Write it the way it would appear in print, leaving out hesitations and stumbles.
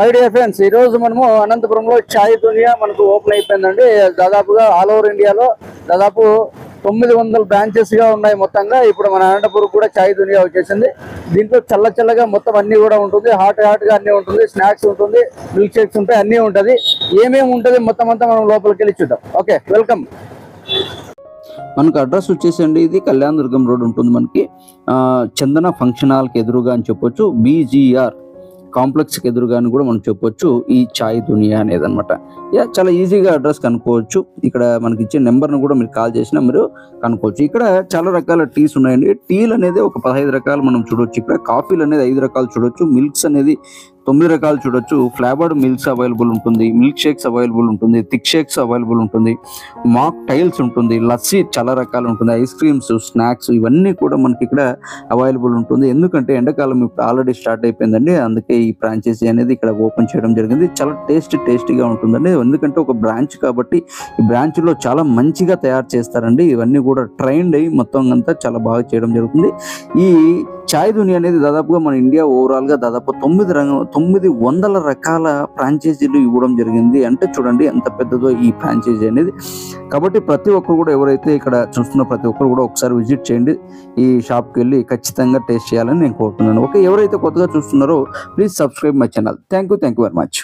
My dear friends, ఈ రోజు మనము అనంతపురంలో చాయ్ దునియా మనకు ఓపెన్ అయిపోయిందండి. దాదాపుగా ఆల్ ఓవర్ ఇండియాలో దాదాపు 900 బ్రాంచెస్ గా ఉన్నాయి మొత్తంగా. ఇప్పుడు మన అనంతపురం కూడా చాయ్ దునియా వచ్చేసింది. దీంట్లో చల్లగా మొత్తం అన్ని కూడా ఉంటుంది. హాట్ గా అన్ని ఉంటుంది. స్నాక్స్ ఉంటుంది, మిల్క్ షేక్స్ ఉంటాయి, అన్ని ఉంటుంది. ఏమేమి ఉంటుంది మొత్తం అంతా మనం లోపలికి వెళ్ళి చూద్దాం. Okay, welcome. మనకు అడ్రస్ వచ్చేసండి, ఇది కళ్యాణ దుర్గం రోడ్ ఉంటుంది. మనకి చందన ఫంక్షన్ హాల్కి ఎదురుగా అని చెప్పొచ్చు. బీజీఆర్ కాంప్లెక్స్ కి ఎదురుగా అని కూడా మనం చెప్పొచ్చు ఈ చాయ్ దునియా అనేది అనమాట. చాలా ఈజీగా అడ్రస్ కనుక్కోవచ్చు. ఇక్కడ మనకి ఇచ్చే నెంబర్ను కూడా మీరు కాల్ చేసినా మీరు కనుక్కోవచ్చు. ఇక్కడ చాలా రకాల టీస్ ఉన్నాయండి. టీలు అనేది ఒక 15 రకాలు మనం చూడొచ్చు. ఇక్కడ కాఫీలు అనేది 5 రకాలు చూడొచ్చు. మిల్క్స్ అనేది 9 రకాలు చూడొచ్చు. ఫ్లేవర్డ్ మిల్క్స్ అవైలబుల్ ఉంటుంది, మిల్క్ షేక్స్ అవైలబుల్ ఉంటుంది, థిక్ షేక్స్ అవైలబుల్ ఉంటుంది, మాక్ టైల్స్ ఉంటుంది, లస్సీ చాలా రకాలు ఉంటుంది, ఐస్ క్రీమ్స్, స్నాక్స్ ఇవన్నీ కూడా మనకి ఇక్కడ అవైలబుల్ ఉంటుంది. ఎందుకంటే ఎండాకాలం ఇప్పుడు ఆల్రెడీ స్టార్ట్ అయిపోయిందండి. అందుకే ఈ ఫ్రాంచైజీ అనేది ఇక్కడ ఓపెన్ చేయడం జరిగింది. చాలా టేస్టీగా ఉంటుందండి. ఎందుకంటే ఒక బ్రాంచ్ కాబట్టి ఈ బ్రాంచ్ లో చాలా మంచిగా తయారు చేస్తారండి. ఇవన్నీ కూడా ట్రైన్డ్ అయ్యి మొత్తం అంతా చాలా బాగా చేయడం జరుగుతుంది. ఈ చాయ్ దునియా అనేది దాదాపుగా మన ఇండియా ఓవరాల్ గా దాదాపు 900 రకాల ఫ్రాంచైజీలు ఇవ్వడం జరిగింది. అంటే చూడండి ఎంత పెద్దదో ఈ ఫ్రాంచైజీ అనేది. కాబట్టి ప్రతి ఒక్కరు కూడా, ఎవరైతే ఇక్కడ చూస్తున్న ప్రతి ఒక్కరు కూడా ఒకసారి విజిట్ చేయండి. ఈ షాప్కి వెళ్ళి ఖచ్చితంగా టేస్ట్ చేయాలని నేను కోరుతున్నాను. ఓకే, ఎవరైతే కొత్తగా చూస్తున్నారో please subscribe my channel. Thank you very much.